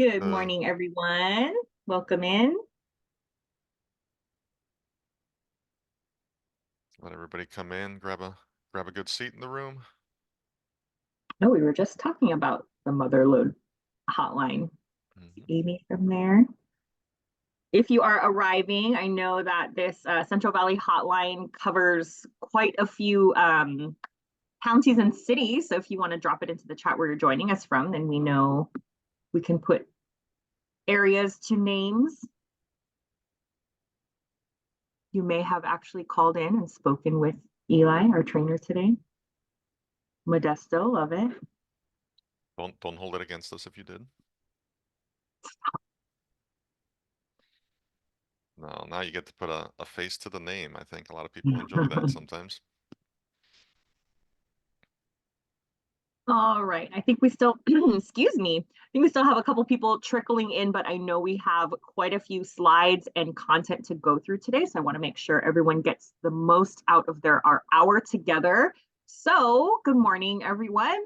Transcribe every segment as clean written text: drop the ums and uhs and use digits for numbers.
Good Uh, morning, everyone. Welcome in. Let everybody come in, grab a good seat in the room. Oh, we were just talking about the Motherload hotline. Mhm. Amy from there. If you are arriving, I know that this Central Valley hotline covers quite a few counties and cities. So if you want to drop it into the chat where you're joining us from, then we know we can put areas to names. You may have actually called in and spoken with Eli, our trainer today. Modesto, love it. Don't hold it against us if you did. No, now you get to put a face to the name. I think a lot of people enjoy that sometimes. All right. I think we still, excuse me, I think we still have a couple people trickling in, but I know we have quite a few slides and content to go through today. So I want to make sure everyone gets the most out of our hour together. So good morning, everyone.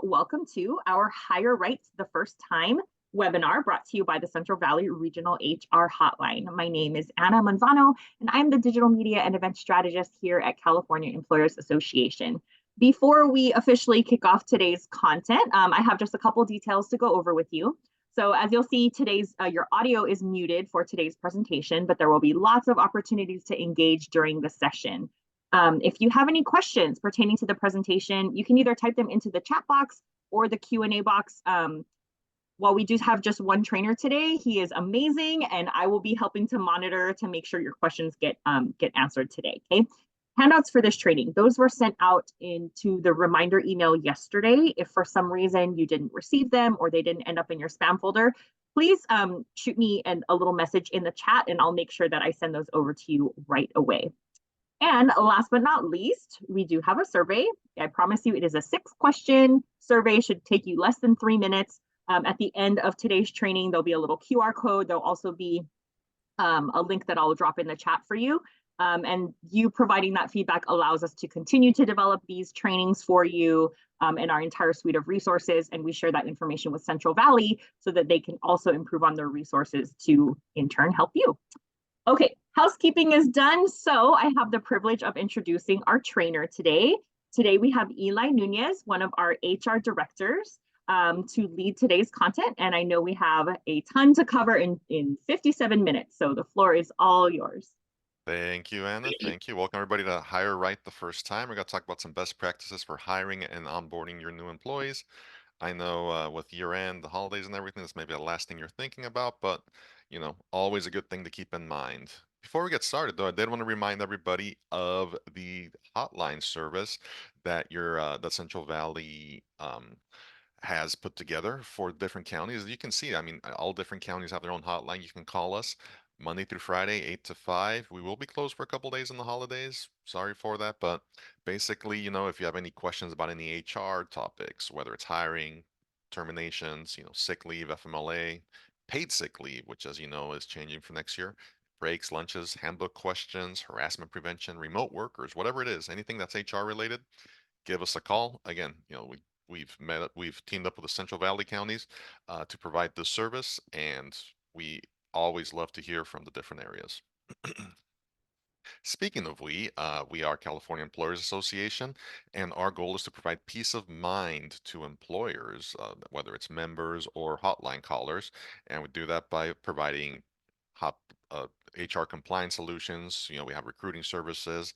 Welcome to our Hire Right the First Time webinar brought to you by the Central Valley Regional HR Hotline. My name is Anna Manzano, and I'm the digital media and event strategist here at California Employers Association. Before we officially kick off today's content, I have just a couple details to go over with you. So as you'll see, your audio is muted for today's presentation, but there will be lots of opportunities to engage during the session. If you have any questions pertaining to the presentation, you can either type them into the chat box or the Q&A box. While we do have just one trainer today, he is amazing, and I will be helping to monitor to make sure your questions get answered today. Okay. Handouts for this training, those were sent out into the reminder email yesterday. If for some reason you didn't receive them or they didn't end up in your spam folder, please shoot me a little message in the chat and I'll make sure that I send those over to you right away. And last but not least, we do have a survey. I promise you it is a 6-question survey, should take you less than 3 minutes. At the end of today's training, there'll be a little QR code. There'll also be a link that I'll drop in the chat for you. And you providing that feedback allows us to continue to develop these trainings for you and our entire suite of resources. And we share that information with Central Valley so that they can also improve on their resources to, in turn, help you. Okay, housekeeping is done. So I have the privilege of introducing our trainer today. Today we have Eli Nunez, one of our HR directors, to lead today's content. And I know we have a ton to cover in 57 minutes. So the floor is all yours. Thank you, Anna. Thank you. Welcome everybody to Hire Right the First Time. We're going to talk about some best practices for hiring and onboarding your new employees. I know with year end, the holidays and everything, this may be the last thing you're thinking about, but always a good thing to keep in mind. Before we get started, though, I did want to remind everybody of the hotline service that Central Valley has put together for different counties. As you can see, I mean, all different counties have their own hotline. You can call us Monday through Friday, 8 to 5. We will be closed for a couple days in the holidays. Sorry for that. But basically, if you have any questions about any HR topics, whether it's hiring, terminations, sick leave, FMLA, paid sick leave, which, as you know, is changing for next year, breaks, lunches, handbook questions, harassment prevention, remote workers, whatever it is, anything that's HR related, give us a call. Again, we've teamed up with the Central Valley counties to provide this service, and we always love to hear from the different areas. Speaking of we are California Employers Association, and our goal is to provide peace of mind to employers, whether it's members or hotline callers, and we do that by providing hot, HR compliance solutions. We have recruiting services,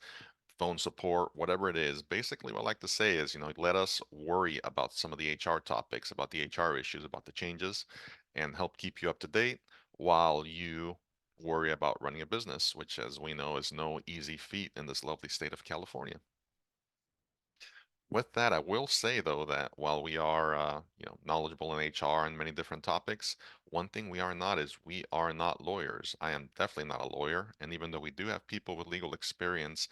phone support, whatever it is. Basically, what I like to say is, let us worry about some of the HR topics, about the HR issues, about the changes, and help keep you up to date while you worry about running a business, which, as we know, is no easy feat in this lovely state of California. With that, I will say though that while we are, knowledgeable in HR and many different topics, one thing we are not is we are not lawyers. I am definitely not a lawyer, and even though we do have people with legal experience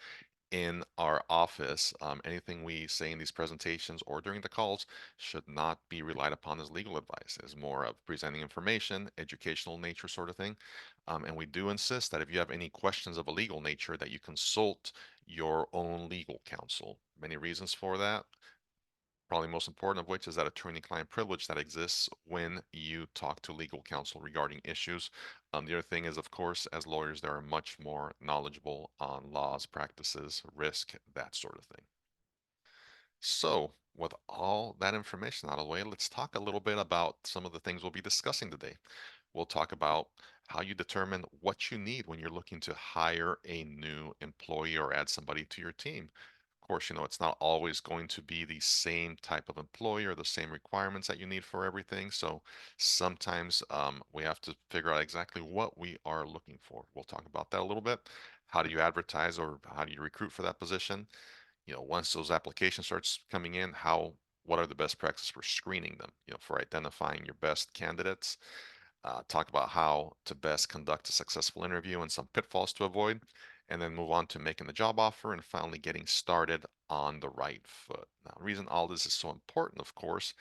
in our office, anything we say in these presentations or during the calls should not be relied upon as legal advice. It's more of presenting information, educational nature sort of thing. And we do insist that if you have any questions of a legal nature, that you consult your own legal counsel. Many reasons for that. Probably most important of which is that attorney-client privilege that exists when you talk to legal counsel regarding issues. The other thing is, of course, as lawyers, they are much more knowledgeable on laws, practices, risk, that sort of thing. So, with all that information out of the way, let's talk a little bit about some of the things we'll be discussing today. We'll talk about how you determine what you need when you're looking to hire a new employee or add somebody to your team. Of course, it's not always going to be the same type of employee or the same requirements that you need for everything. So sometimes we have to figure out exactly what we are looking for. We'll talk about that a little bit. How do you advertise or how do you recruit for that position? Once those applications starts coming in, what are the best practices for screening them, for identifying your best candidates, talk about how to best conduct a successful interview and some pitfalls to avoid, and then move on to making the job offer and finally getting started on the right foot. Now, the reason all this is so important, of course,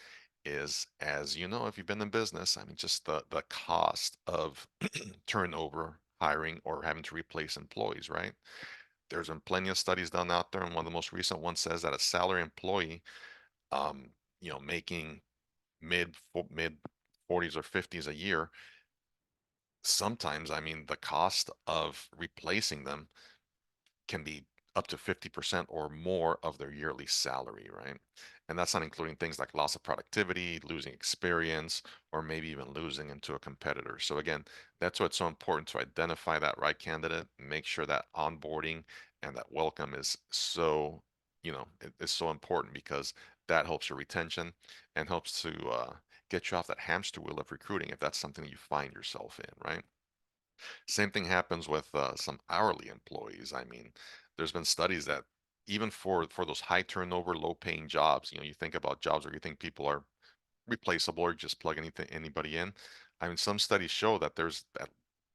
is as you know, if you've been in business, I mean, just the cost of turnover, hiring, or having to replace employees, right? There's been plenty of studies done out there, and one of the most recent ones says that a salary employee, um, making mid 40s or 50s a year, sometimes, I mean, the cost of replacing them can be up to 50% or more of their yearly salary, right? And that's not including things like loss of productivity, losing experience, or maybe even losing into a competitor. So again, that's why it's so important to identify that right candidate, make sure that onboarding and that welcome is so, it's so important because that helps your retention and helps to get you off that hamster wheel of recruiting if that's something that you find yourself in, right? Same thing happens with some hourly employees. I mean, there's been studies that even for those high turnover, low paying jobs, you think about jobs where you think people are replaceable or just plug anybody in. I mean, some studies show that there's that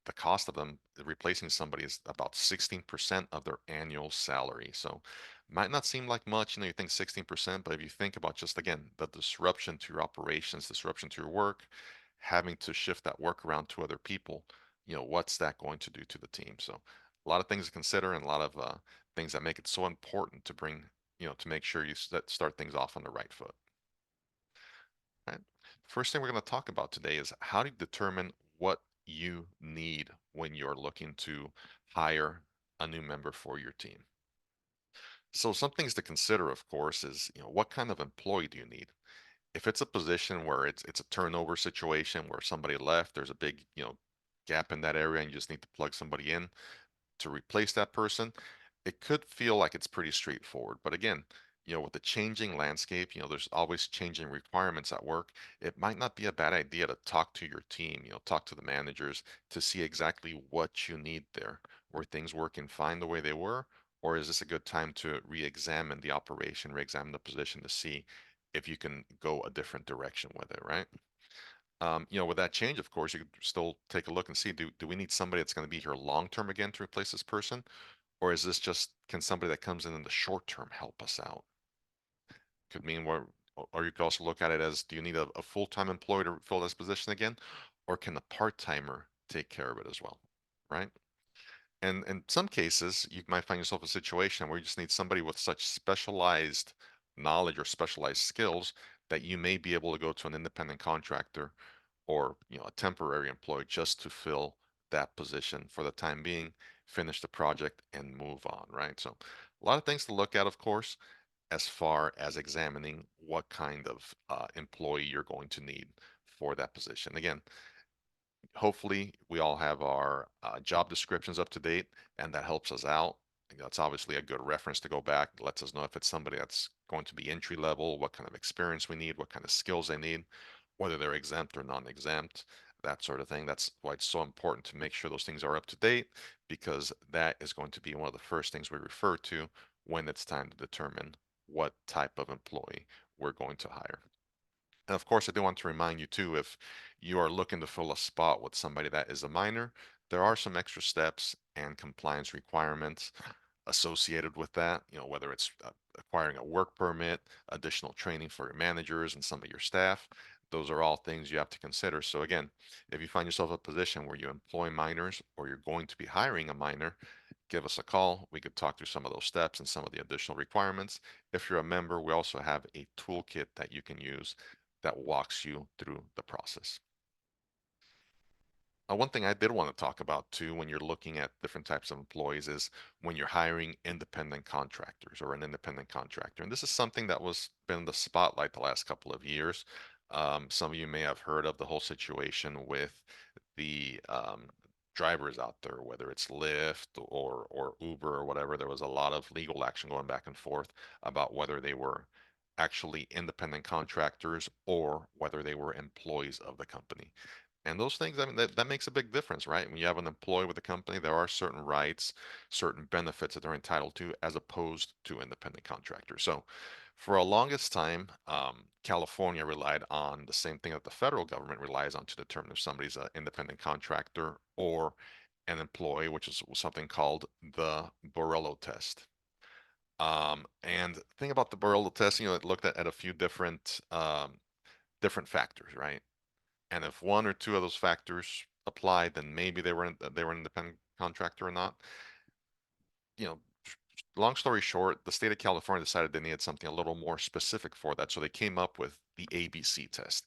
the cost of them replacing somebody is about 16% of their annual salary. So might not seem like much, you think 16%, but if you think about just again the disruption to your operations, disruption to your work, having to shift that work around to other people, what's that going to do to the team? So a lot of things to consider and a lot of things that make it so important to bring, to make sure you start things off on the right foot. Right. First thing we're going to talk about today is how to determine what you need when you're looking to hire a new member for your team. So some things to consider, of course, is what kind of employee do you need? If it's a position where it's a turnover situation where somebody left, there's a big gap in that area, and you just need to plug somebody in to replace that person, it could feel like it's pretty straightforward. But again, with the changing landscape, there's always changing requirements at work. It might not be a bad idea to talk to your team, talk to the managers to see exactly what you need there. Were things working fine the way they were? Or is this a good time to re-examine the operation, re-examine the position to see if you can go a different direction with it, right? With that change, of course, you could still take a look and see, do we need somebody that's going to be here long term again to replace this person? Or is this just, can somebody that comes in the short term help us out? Could mean where, or you could also look at it as, do you need a full-time employee to fill this position again? Or can a part-timer take care of it as well? Right? And in some cases, you might find yourself in a situation where you just need somebody with such specialized knowledge or specialized skills that you may be able to go to an independent contractor or a temporary employee just to fill that position for the time being, finish the project and move on, right? So a lot of things to look at, of course, as far as examining what kind of employee you're going to need for that position. Again, hopefully we all have our job descriptions up to date and that helps us out. That's obviously a good reference to go back. It lets us know if it's somebody that's going to be entry level, what kind of experience we need, what kind of skills they need, whether they're exempt or non-exempt, that sort of thing. That's why it's so important to make sure those things are up to date, because that is going to be one of the first things we refer to when it's time to determine what type of employee we're going to hire. And of course, I do want to remind you too, if you are looking to fill a spot with somebody that is a minor, there are some extra steps and compliance requirements associated with that, whether it's acquiring a work permit, additional training for your managers and some of your staff. Those are all things you have to consider. So again, if you find yourself in a position where you employ minors or you're going to be hiring a minor, give us a call. We could talk through some of those steps and some of the additional requirements. If you're a member, we also have a toolkit that you can use that walks you through the process. One thing I did want to talk about too, when you're looking at different types of employees, is when you're hiring independent contractors or an independent contractor. And this is something that was been in the spotlight the last couple of years. Some of you may have heard of the whole situation with the drivers out there, whether it's Lyft or Uber or whatever. There was a lot of legal action going back and forth about whether they were actually independent contractors or whether they were employees of the company. And those things, I mean, that makes a big difference, right? When you have an employee with a company, there are certain rights, certain benefits that they're entitled to, as opposed to independent contractors. So, for a longest time, California relied on the same thing that the federal government relies on to determine if somebody's an independent contractor or an employee, which is something called the Borrello test. And the thing about the Borrello test, it looked at a few different factors, right? And if one or two of those factors applied, then maybe they were an independent contractor or not. You know, long story short, the state of California decided they needed something a little more specific for that, so they came up with the ABC test.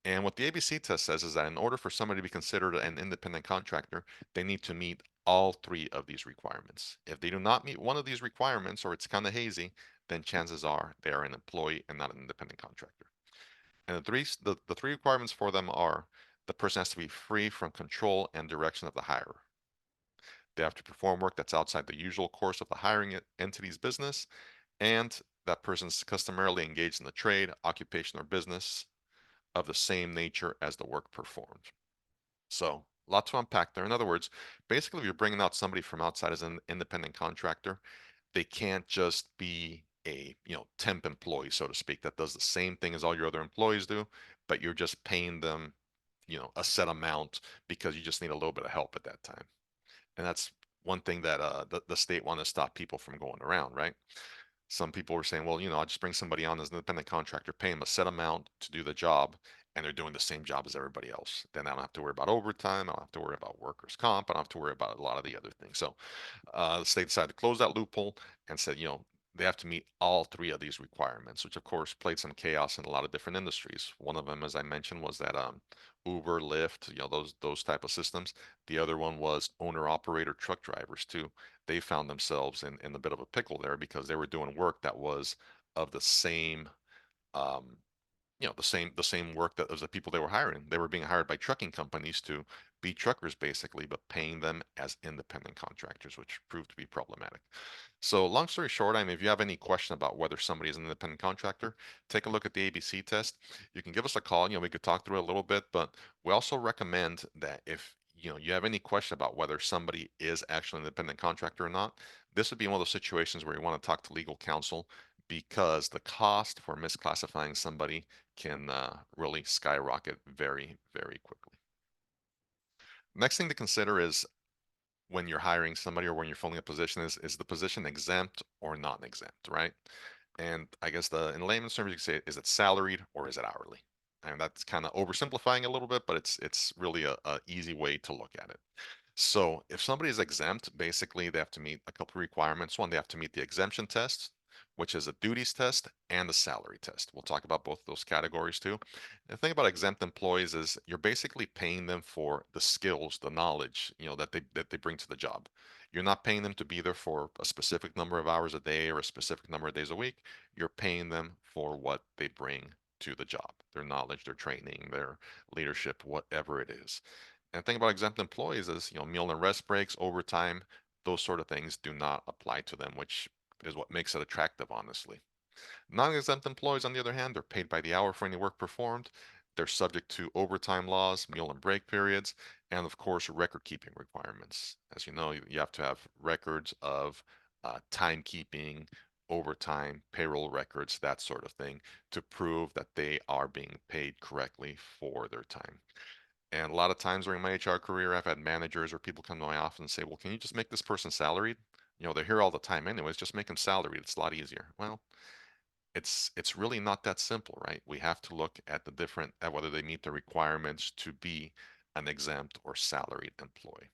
And what the ABC test says is that in order for somebody to be considered an independent contractor, they need to meet all three of these requirements. If they do not meet one of these requirements, or it's kind of hazy, then chances are they are an employee and not an independent contractor. And the three requirements for them are: the person has to be free from control and direction of the hirer. They have to perform work that's outside the usual course of the hiring entity's business, and that person's customarily engaged in the trade, occupation, or business of the same nature as the work performed. So, a lot to unpack there. In other words, basically, if you're bringing out somebody from outside as an independent contractor, they can't just be a temp employee, so to speak, that does the same thing as all your other employees do, but you're just paying them a set amount because you just need a little bit of help at that time. And that's one thing that the state wanted to stop people from going around, right? Some people were saying, well, I'll just bring somebody on as an independent contractor, pay them a set amount to do the job, and they're doing the same job as everybody else. Then I don't have to worry about overtime. I don't have to worry about workers' comp. I don't have to worry about a lot of the other things. So the state decided to close that loophole and said, they have to meet all three of these requirements, which of course played some chaos in a lot of different industries. One of them, as I mentioned, was that Uber, Lyft, those type of systems. The other one was owner operator truck drivers too. They found themselves in a bit of a pickle there because they were doing work that was of the same um, the same work that as the people they were hiring. They were being hired by trucking companies to be truckers basically, but paying them as independent contractors, which proved to be problematic. So long story short, I mean, if you have any question about whether somebody is an independent contractor, take a look at the ABC test. You can give us a call. We could talk through it a little bit, but we also recommend that if you have any question about whether somebody is actually an independent contractor or not, this would be one of those situations where you want to talk to legal counsel, because the cost for misclassifying somebody can really skyrocket very, very quickly. Next thing to consider is when you're hiring somebody or when you're filling a position, is the position exempt or non-exempt, right? And I guess in layman's terms, you can say, is it salaried or is it hourly? And that's kind of oversimplifying a little bit, but it's really a easy way to look at it. So if somebody is exempt, basically they have to meet a couple requirements. One, they have to meet the exemption test, which is a duties test and a salary test. We'll talk about both of those categories too. And the thing about exempt employees is you're basically paying them for the skills, the knowledge, that they bring to the job. You're not paying them to be there for a specific number of hours a day or a specific number of days a week. You're paying them for what they bring to the job, their knowledge, their training, their leadership, whatever it is. And the thing about exempt employees is, meal and rest breaks, overtime, those sort of things do not apply to them, which is what makes it attractive, honestly. Non-exempt employees, on the other hand, they're paid by the hour for any work performed. They're subject to overtime laws, meal and break periods, and of course, record-keeping requirements. As you know, you have to have records of timekeeping, overtime, payroll records, that sort of thing, to prove that they are being paid correctly for their time. And a lot of times during my HR career, I've had managers or people come to my office and say, well, can you just make this person salaried? They're here all the time anyways, just make them salaried. It's a lot easier. Well, it's really not that simple, right? We have to look at whether they meet the requirements to be an exempt or salaried employee.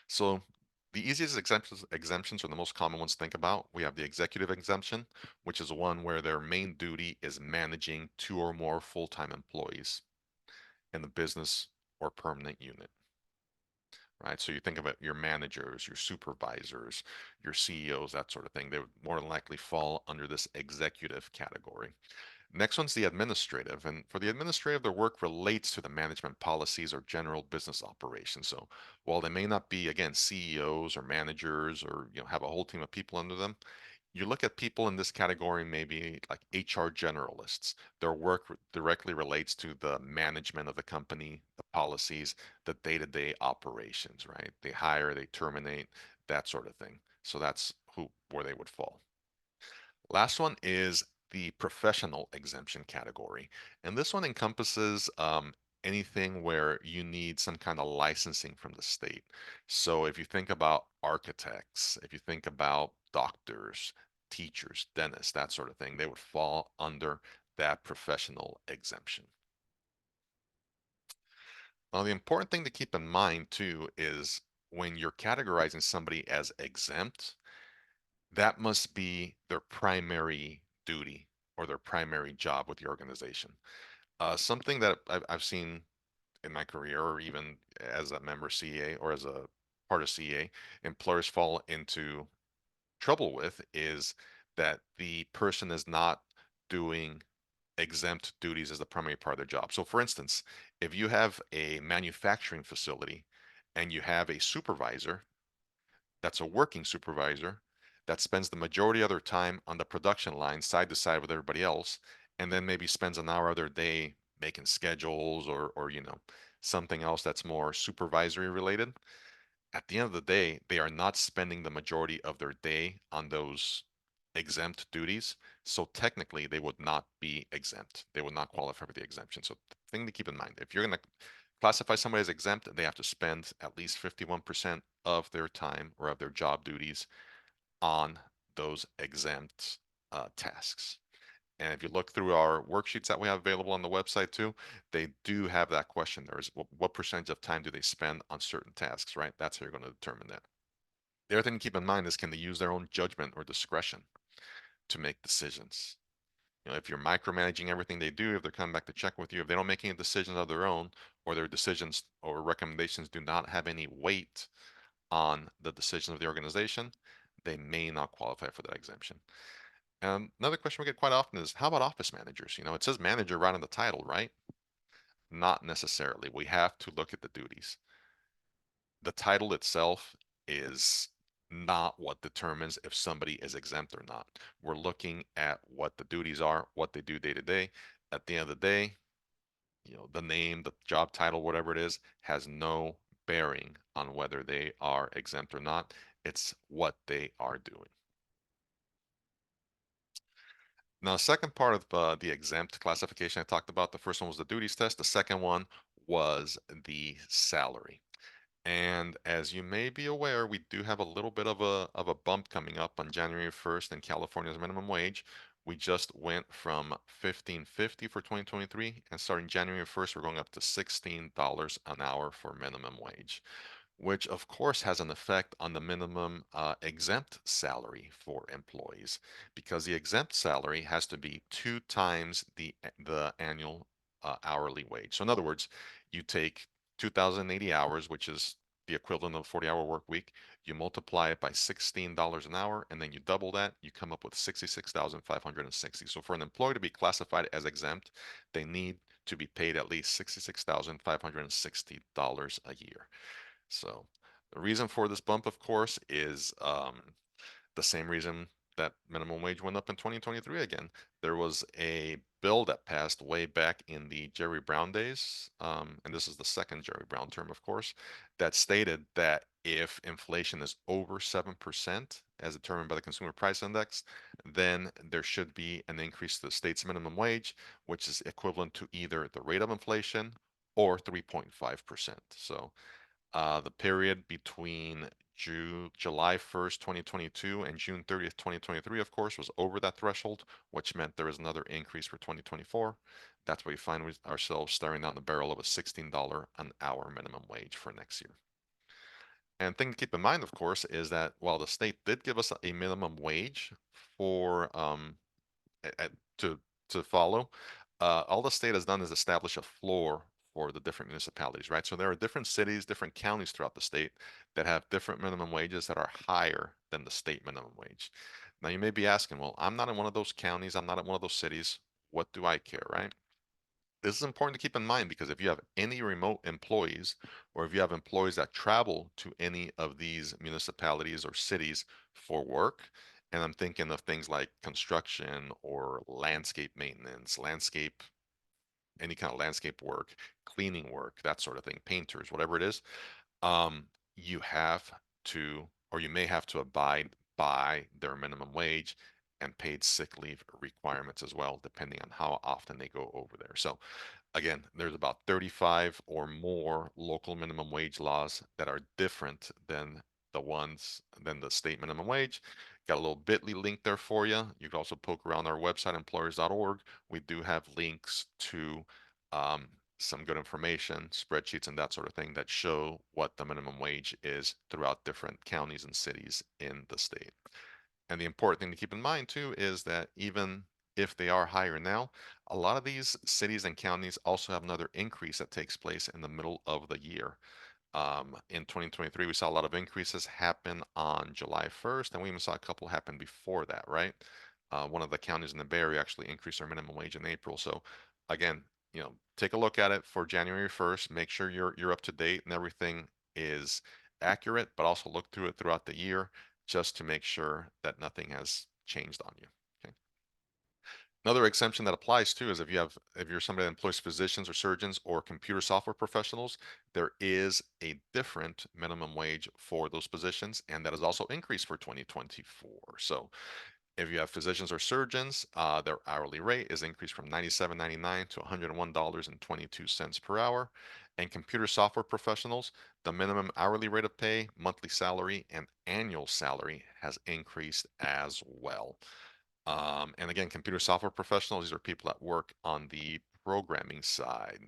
So The easiest exemptions are the most common ones to think about. We have the executive exemption, which is one where their main duty is managing two or more full-time employees in the business or permanent unit, right? So you think about your managers, your supervisors, your CEOs, that sort of thing. They would more than likely fall under this executive category. Next one's the administrative, and for the administrative, their work relates to the management policies or general business operations. So while they may not be, again, CEOs or managers or have a whole team of people under them, you look at people in this category, maybe like HR generalists. Their work directly relates to the management of the company, the policies, the day-to-day operations, right? They hire, they terminate, that sort of thing. So that's where they would fall. Last one is the professional exemption category. And this one encompasses anything where you need some kind of licensing from the state. So if you think about architects, if you think about doctors, teachers, dentists, that sort of thing, they would fall under that professional exemption. Now, the important thing to keep in mind too is when you're categorizing somebody as exempt, that must be their primary duty or their primary job with the organization. Something that I've seen in my career, or even as a member CA or as a part of CA, employers fall into trouble with is that the person is not doing exempt duties as the primary part of their job. So, for instance, if you have a manufacturing facility and you have a supervisor that's a working supervisor that spends the majority of their time on the production line side to side with everybody else, and then maybe spends an hour of their day making schedules or something else that's more supervisory related. At the end of the day, they are not spending the majority of their day on those exempt duties. So technically, they would not be exempt. They would not qualify for the exemption. So the thing to keep in mind, if you're going to classify somebody as exempt, they have to spend at least 51% of their time or of their job duties on those exempt tasks. And if you look through our worksheets that we have available on the website too, they do have that question. There is what percentage of time do they spend on certain tasks, right? That's how you're going to determine that. The other thing to keep in mind is can they use their own judgment or discretion to make decisions? If you're micromanaging everything they do, if they're coming back to check with you, if they don't make any decisions of their own, or their decisions or recommendations do not have any weight on the decision of the organization, they may not qualify for that exemption. Another question we get quite often is, how about office managers? It says manager right on the title, right? Not necessarily. We have to look at the duties. The title itself is not what determines if somebody is exempt or not. We're looking at what the duties are, what they do day to day. At the end of the day, the name, the job title, whatever it is, has no bearing on whether they are exempt or not. It's what they are doing. Now, the second part of the exempt classification I talked about, the first one was the duties test. The second one was the salary. And as you may be aware, we do have a little bit of a bump coming up on January 1st in California's minimum wage. We just went from 15.50 for 2023, and starting January 1st, we're going up to $16 an hour for minimum wage, which of course has an effect on the minimum exempt salary for employees, because the exempt salary has to be 2 times the annual hourly wage. So in other words, you take 2,080 hours, which is the equivalent of a 40-hour work week, you multiply it by $16 an hour, and then you double that, you come up with 66,560. So for an employee to be classified as exempt, they need to be paid at least $66,560 a year. So the reason for this bump, of course, is the same reason that minimum wage went up in 2023 again. There was a bill that passed way back in the Jerry Brown days, and this is the second Jerry Brown term, of course, that stated that if inflation is over 7%, as determined by the Consumer Price Index, then there should be an increase to the state's minimum wage, which is equivalent to either the rate of inflation or 3.5%. So the period between July 1st, 2022 and June 30th, 2023, of course, was over that threshold, which meant there was another increase for 2024. That's why we find ourselves staring down the barrel of a $16 an hour minimum wage for next year. And thing to keep in mind, of course, is that while the state did give us a minimum wage for to follow, all the state has done is establish a floor for the different municipalities, right? So there are different cities, different counties throughout the state that have different minimum wages that are higher than the state minimum wage. Now you may be asking, well, I'm not in one of those counties, I'm not in one of those cities. What do I care, right? This is important to keep in mind because if you have any remote employees or if you have employees that travel to any of these municipalities or cities for work, and I'm thinking of things like construction or landscape maintenance, any kind of landscape work, cleaning work, that sort of thing, painters, whatever it is, um, you have to, or you may have to abide by their minimum wage and paid sick leave requirements as well, depending on how often they go over there. So again, there's about 35 or more local minimum wage laws that are different than the state minimum wage. Got a little bit.ly link there for you. You can also poke around our website, employers.org. We do have links to um, some good information, spreadsheets, and that sort of thing that show what the minimum wage is throughout different counties and cities in the state. And the important thing to keep in mind too is that even if they are higher now, a lot of these cities and counties also have another increase that takes place in the middle of the year. In 2023, we saw a lot of increases happen on July 1st, and we even saw a couple happen before that, right? One of the counties in the Bay Area actually increased their minimum wage in April. So again, take a look at it for January 1st. Make sure you're up to date and everything is accurate, but also look through it throughout the year just to make sure that nothing has changed on you. Okay. Another exemption that applies too is if you're somebody that employs physicians or surgeons or computer software professionals, there is a different minimum wage for those positions, and that is also increased for 2024. So if you have physicians or surgeons, their hourly rate is increased from $97.99 to $101.22 per hour. And computer software professionals, the minimum hourly rate of pay, monthly salary, and annual salary has increased as well. And again, computer software professionals, these are people that work on the programming side.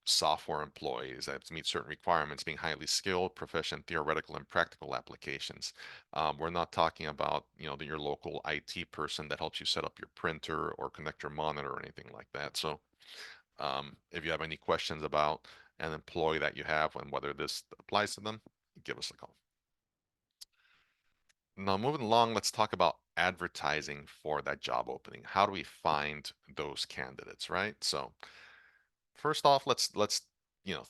Software employees that have to meet certain requirements, being highly skilled, proficient, theoretical, and practical applications. We're not talking about, your local IT person that helps you set up your printer or connect your monitor or anything like that. So, if you have any questions about an employee that you have and whether this applies to them, give us a call. Now, moving along, let's talk about advertising for that job opening. How do we find those candidates, right? So, first off, let's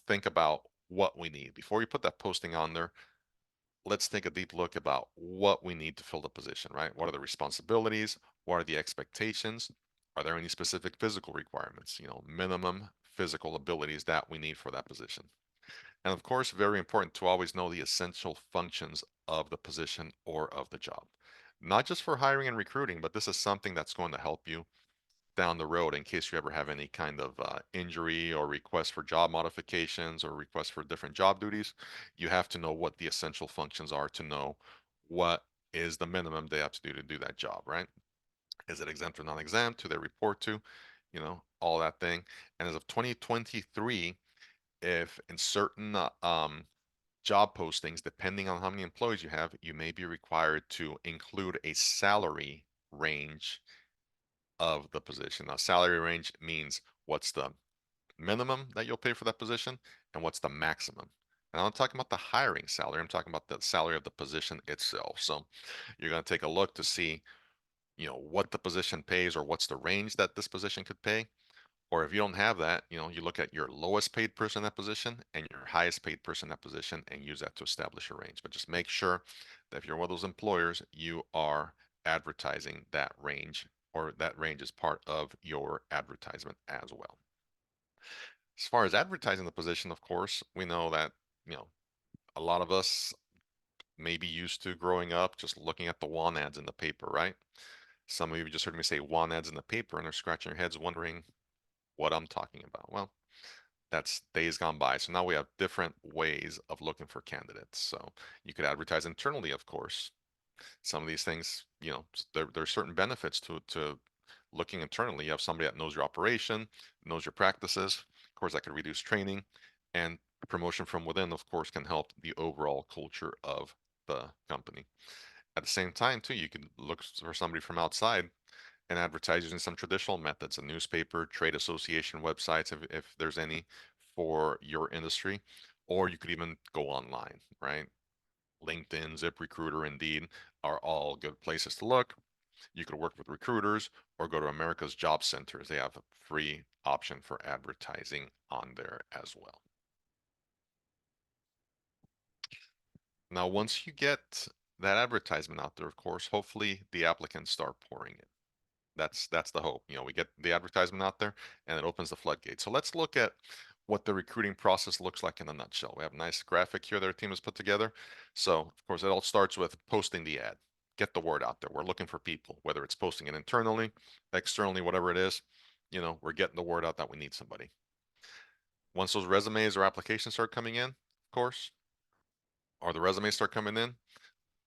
think about what we need before we put that posting on there. Let's take a deep look about what we need to fill the position, right? What are the responsibilities? What are the expectations? Are there any specific physical requirements, minimum physical abilities that we need for that position? And of course, very important to always know the essential functions of the position or of the job. Not just for hiring and recruiting, but this is something that's going to help you down the road in case you ever have any kind of injury or request for job modifications or requests for different job duties. You have to know what the essential functions are to know what is the minimum they have to do that job, right? Is it exempt or non-exempt? Who they report to? All that thing. And as of 2023, if in certain job postings, depending on how many employees you have, you may be required to include a salary range of the position. Now, salary range means what's the minimum that you'll pay for that position and what's the maximum. And I'm not talking about the hiring salary, I'm talking about the salary of the position itself. So you're going to take a look to see, what the position pays or what's the range that this position could pay. Or if you don't have that, you look at your lowest paid person in that position and your highest paid person in that position and use that to establish a range. But just make sure that if you're one of those employers, you are advertising that range or that range is part of your advertisement as well. As far as advertising the position, of course, we know that, a lot of us may be used to growing up just looking at the want ads in the paper, right? Some of you just heard me say want ads in the paper and are scratching your heads wondering what I'm talking about. Well, that's days gone by. So now we have different ways of looking for candidates. So you could advertise internally, of course. Some of these things, there are certain benefits to looking internally. You have somebody that knows your operation, knows your practices. Of course, that could reduce training. And A promotion from within, of course, can help the overall culture of the company. At the same time, too, you could look for somebody from outside and advertise using some traditional methods, a newspaper, trade association websites, if there's any for your industry, or you could even go online, right? LinkedIn, ZipRecruiter, Indeed are all good places to look. You could work with recruiters or go to America's Job Centers. They have a free option for advertising on there as well. Now, once you get that advertisement out there, of course, hopefully the applicants start pouring in. That's the hope. We get the advertisement out there and it opens the floodgates. So let's look at what the recruiting process looks like in a nutshell. We have a nice graphic here that our team has put together. So, of course, it all starts with posting the ad. Get the word out there. We're looking for people, whether it's posting it internally, externally, whatever it is. We're getting the word out that we need somebody. Once those resumes or applications start coming in, of course, or the resumes start coming in,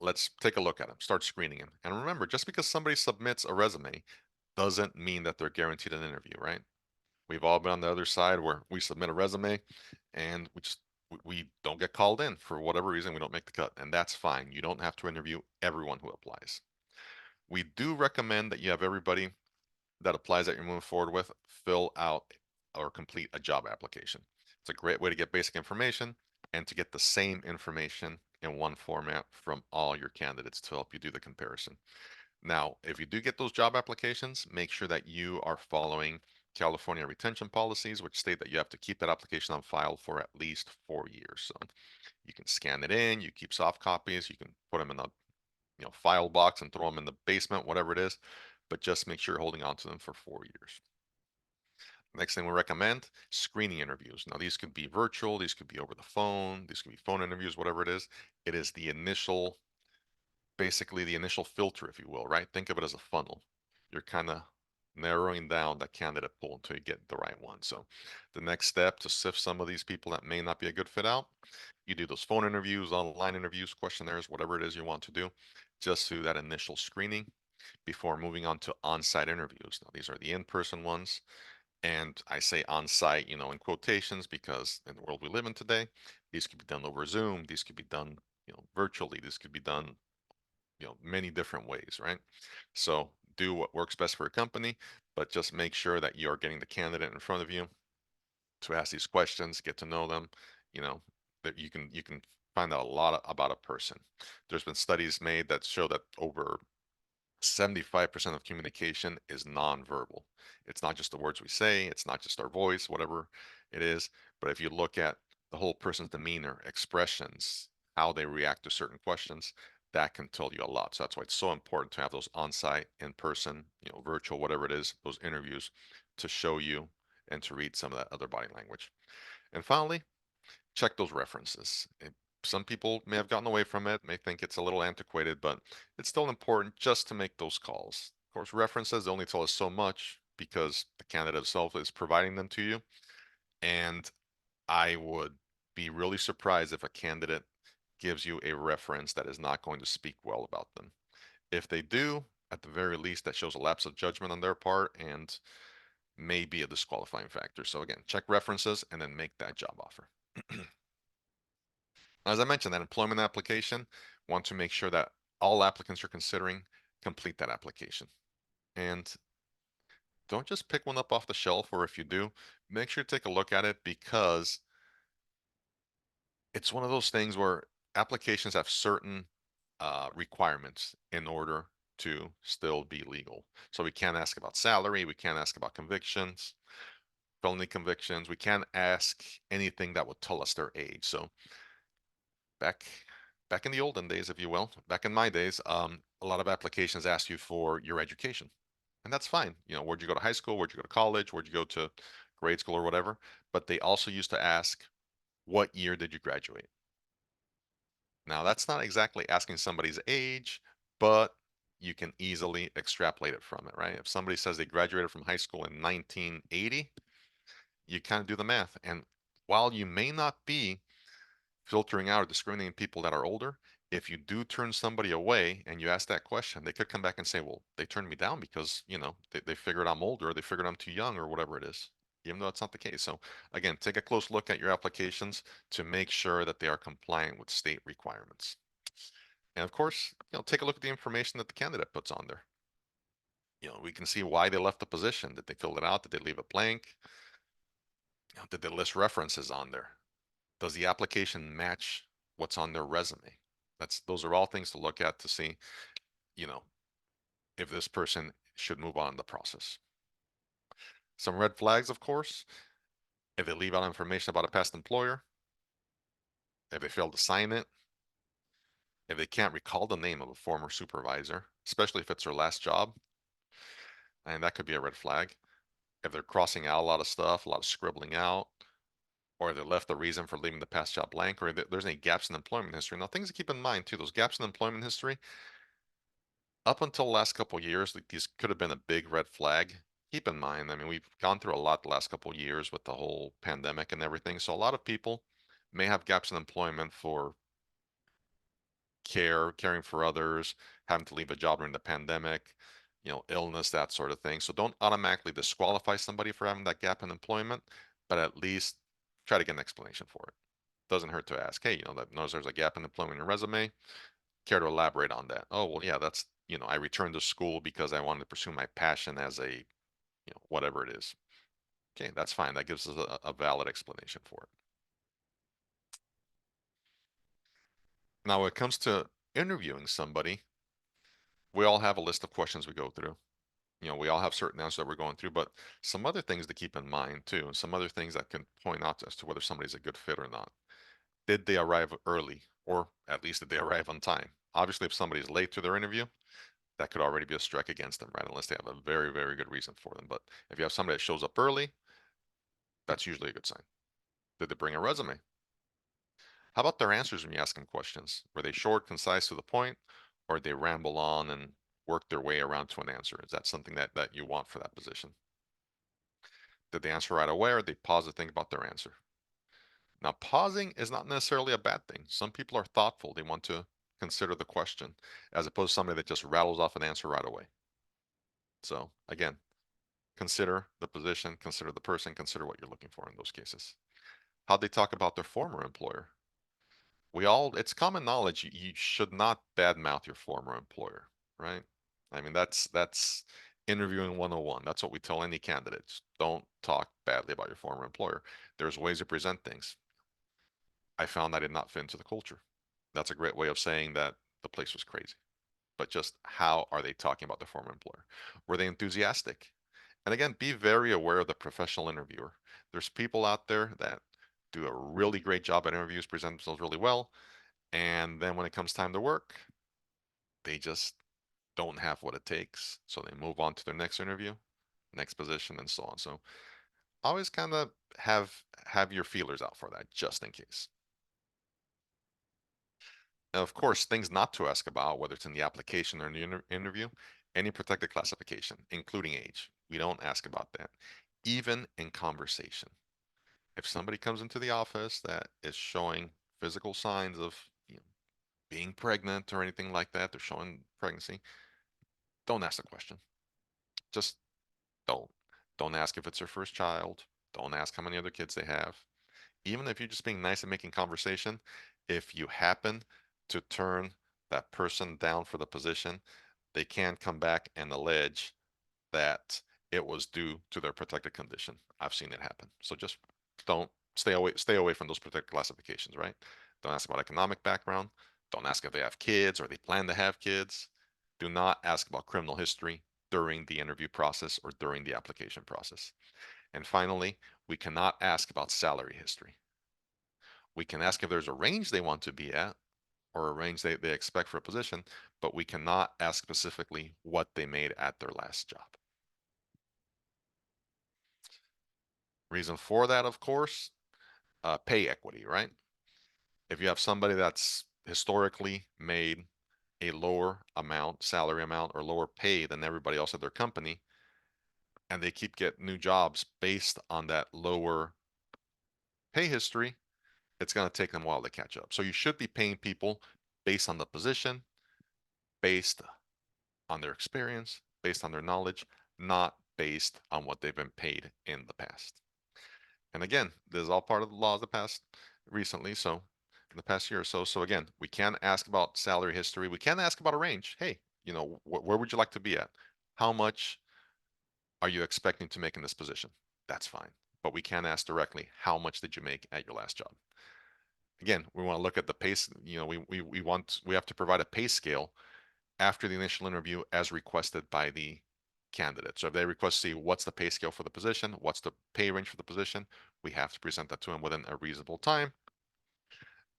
let's take a look at them, start screening them. And remember, just because somebody submits a resume doesn't mean that they're guaranteed an interview, right? We've all been on the other side where we submit a resume and we don't get called in for whatever reason, we don't make the cut, and that's fine. You don't have to interview everyone who applies. We do recommend that you have everybody that applies that you're moving forward with fill out or complete a job application. It's a great way to get basic information and to get the same information in one format from all your candidates to help you do the comparison. Now, if you do get those job applications, make sure that you are following California retention policies, which state that you have to keep that application on file for at least 4 years. So you can scan it in, you keep soft copies, you can put them in a file box and throw them in the basement, whatever it is, but just make sure you're holding on to them for 4 years. Next thing we recommend, screening interviews. Now, these could be virtual, these could be over the phone, these could be phone interviews, whatever it is. It is basically the initial filter, if you will, right? Think of it as a funnel. You're kind of narrowing down the candidate pool until you get the right one. So the next step to sift some of these people that may not be a good fit out, you do those phone interviews, online interviews, questionnaires, whatever it is you want to do, just through that initial screening before moving on to on-site interviews. Now, these are the in-person ones. And I say on-site, in quotations, because in the world we live in today, these could be done over Zoom. These could be done, virtually. This could be done many different ways, right? So do what works best for your company, but just make sure that you're getting the candidate in front of you to ask these questions, get to know them, you know, that you can find out a lot about a person. There's been studies made that show that over 75% of communication is nonverbal. It's not just the words we say, it's not just our voice, whatever it is, but if you look at the whole person's demeanor, expressions, how they react to certain questions, that can tell you a lot. So that's why it's so important to have those on-site, in-person, virtual, whatever it is, those interviews to show you and to read some of that other body language. And finally, check those references. Some people may have gotten away from it, may think it's a little antiquated, but it's still important just to make those calls. Of course, references only tell us so much because the candidate itself is providing them to you. And I would be really surprised if a candidate gives you a reference that is not going to speak well about them. If they do, at the very least, that shows a lapse of judgment on their part and may be a disqualifying factor. So again, check references and then make that job offer. As I mentioned, that employment application, want to make sure that all applicants you're considering complete that application. And don't just pick one up off the shelf, or if you do, make sure to take a look at it because it's one of those things where applications have certain requirements in order to still be legal. So we can't ask about salary, we can't ask about convictions, felony convictions, we can't ask anything that would tell us their age. So back back in the olden days, if you will, back in my days, a lot of applications ask you for your education, and that's fine. Where'd you go to high school? Where'd you go to college? Where'd you go to grade school or whatever? But they also used to ask, what year did you graduate? Now, that's not exactly asking somebody's age, but you can easily extrapolate it from it, right? If somebody says they graduated from high school in 1980, you kind of do the math. And while you may not be filtering out or discriminating people that are older, if you do turn somebody away and you ask that question, they could come back and say, well, they turned me down because, they figured I'm older, or they figured I'm too young or whatever it is. even though it's not the case. So again, take a close look at your applications to make sure that they are compliant with state requirements. And of course, take a look at the information that the candidate puts on there. We can see why they left the position. Did they fill it out? Did they leave it blank? Did they list references on there? Does the application match what's on their resume? Those are all things to look at to see, you know, if this person should move on in the process. Some red flags, of course, if they leave out information about a past employer, if they fail to sign it, if they can't recall the name of a former supervisor, especially if it's their last job, and that could be a red flag. If they're crossing out a lot of stuff, a lot of scribbling out, or they left the reason for leaving the past job blank, or if there's any gaps in employment history. Now, things to keep in mind too, those gaps in employment history, up until the last couple of years, like, these could have been a big red flag. Keep in mind, I mean, we've gone through a lot the last couple of years with the whole pandemic and everything. So a lot of people may have gaps in employment for caring for others, having to leave a job during the pandemic, illness, that sort of thing. So don't automatically disqualify somebody for having that gap in employment, but at least try to get an explanation for it. Doesn't hurt to ask, hey, that knows there's a gap in employment in your resume. Care to elaborate on that? Oh, well, yeah, that's, I returned to school because I wanted to pursue my passion as a, whatever it is. Okay, that's fine. That gives us a valid explanation for it. Now, when it comes to interviewing somebody, we all have a list of questions we go through. We all have certain answers that we're going through, but some other things to keep in mind too, and some other things that can point out as to whether somebody's a good fit or not. Did they arrive early, or at least did they arrive on time? Obviously, if somebody's late to their interview, that could already be a strike against them, right? Unless they have a very, very good reason for them. But if you have somebody that shows up early, that's usually a good sign. Did they bring a resume? How about their answers when you ask them questions? Were they short, concise, to the point, or did they ramble on and work their way around to an answer? Is that something that you want for that position? Did they answer right away, or did they pause to think about their answer? Now, pausing is not necessarily a bad thing. Some people are thoughtful. They want to consider the question, as opposed to somebody that just rattles off an answer right away. So again, consider the position, consider the person, consider what you're looking for in those cases. How'd they talk about their former employer? It's common knowledge you should not badmouth your former employer, right? I mean, that's interviewing 101. That's what we tell any candidates. Don't talk badly about your former employer. There's ways to present things. I found I did not fit into the culture. That's a great way of saying that the place was crazy. But just how are they talking about their former employer? Were they enthusiastic? And again, be very aware of the professional interviewer. There's people out there that do a really great job at interviews, present themselves really well, and then when it comes time to work, they just don't have what it takes. So they move on to their next interview, next position, and so on. So always kind of have your feelers out for that, just in case. Now, of course, things not to ask about, whether it's in the application or in the interview, any protected classification, including age. We don't ask about that. Even in conversation. If somebody comes into the office that is showing physical signs of being pregnant or anything like that, they're showing pregnancy, don't ask the question. Just don't. Don't ask if it's their first child. Don't ask how many other kids they have. Even if you're just being nice and making conversation, if you happen to turn that person down for the position, they can come back and allege that it was due to their protected condition. I've seen it happen. So just don't stay away from those protected classifications, right? Don't ask about economic background. Don't ask if they have kids or they plan to have kids. Do not ask about criminal history during the interview process or during the application process. And finally, we cannot ask about salary history. We can ask if there's a range they want to be at or a range they expect for a position, but we cannot ask specifically what they made at their last job. Reason for that, of course, pay equity, right? If you have somebody that's historically made a lower amount, salary amount, or lower pay than everybody else at their company, and they keep getting new jobs based on that lower pay history, it's going to take them a while to catch up. So you should be paying people based on the position, based on their experience, based on their knowledge, not based on what they've been paid in the past. And again, this is all part of the laws that passed recently. So in the past year or so. So again, we can ask about salary history. We can ask about a range. Hey, where would you like to be at? How much are you expecting to make in this position? That's fine. But we can ask directly, how much did you make at your last job? Again, we want to look at the pace. We have to provide a pay scale after the initial interview as requested by the candidate. So if they request to see what's the pay scale for the position, what's the pay range for the position, we have to present that to them within a reasonable time.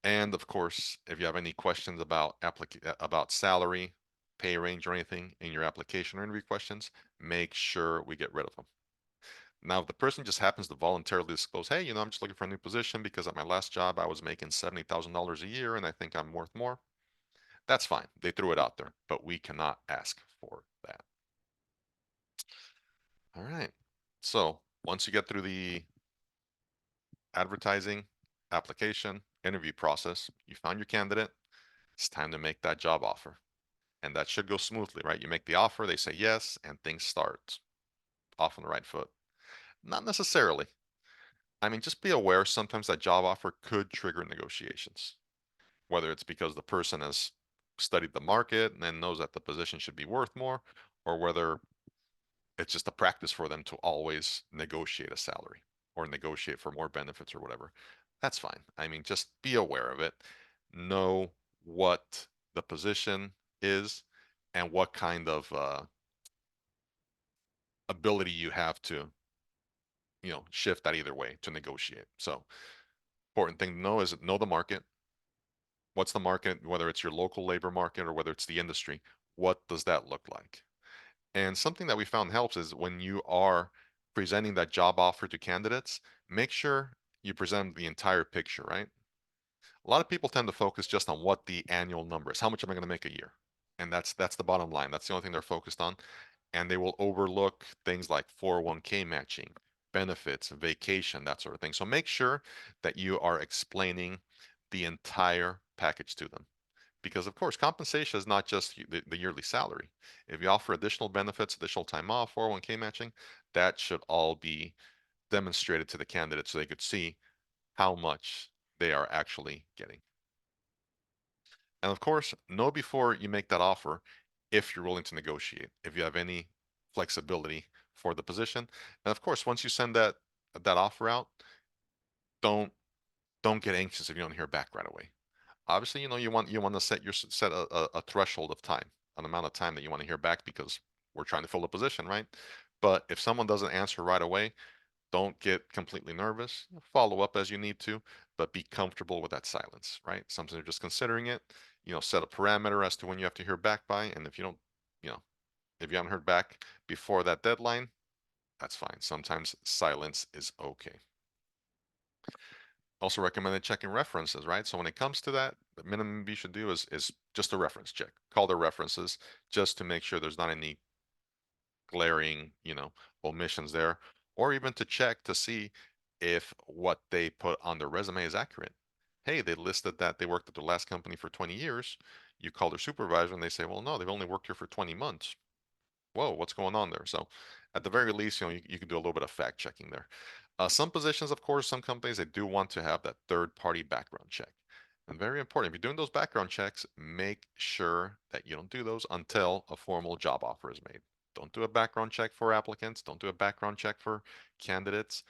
And of course, if you have any questions about salary, pay range, or anything in your application or interview questions, make sure we get rid of them. Now, if the person just happens to voluntarily disclose, hey, I'm just looking for a new position because at my last job I was making $70,000 a year and I think I'm worth more, that's fine. They threw it out there, but we cannot ask for that. All right. So once you get through the advertising, application, interview process, you found your candidate, it's time to make that job offer. And that should go smoothly, right? You make the offer, they say yes, and things start off on the right foot. Not necessarily. I mean, just be aware sometimes that job offer could trigger negotiations, whether it's because the person has studied the market and then knows that the position should be worth more, or whether it's just a practice for them to always negotiate a salary or negotiate for more benefits or whatever. That's fine. I mean, just be aware of it. Know what the position is and what kind of ability you have to, shift that either way to negotiate. So, important thing to know is know the market. What's the market, whether it's your local labor market or whether it's the industry? What does that look like? And something that we found helps is when you are presenting that job offer to candidates, make sure you present the entire picture, right? A lot of people tend to focus just on what the annual number is. How much am I going to make a year? And that's the bottom line. That's the only thing they're focused on. And they will overlook things like 401k matching, benefits, vacation, that sort of thing. So make sure that you are explaining the entire package to them. Because of course, compensation is not just the yearly salary. If you offer additional benefits, additional time off, 401k matching, that should all be demonstrated to the candidate so they could see how much they are actually getting. And of course, know before you make that offer if you're willing to negotiate, if you have any flexibility for the position. And of course, once you send that offer out, don't don't get anxious if you don't hear back right away. Obviously, you want to set a threshold of time, an amount of time that you want to hear back because we're trying to fill a position, right? But if someone doesn't answer right away, don't get completely nervous. Follow up as you need to, but be comfortable with that silence, right? Sometimes they're just considering it. Set a parameter as to when you have to hear back by, and if you don't, you know, if you haven't heard back before that deadline, that's fine. Sometimes silence is okay. Also recommended checking references, right? So when it comes to that, the minimum you should do is just a reference check. Call their references just to make sure there's not any glaring, omissions there, or even to check to see if what they put on their resume is accurate. Hey, they listed that they worked at their last company for 20 years. You call their supervisor and they say, well, no, they've only worked here for 20 months. Whoa, what's going on there? So at the very least, you can do a little bit of fact checking there. Some positions, of course, some companies, they do want to have that third party background check. And very important, if you're doing those background checks, make sure that you don't do those until a formal job offer is made. Don't do a background check for applicants. Don't do a background check for candidates.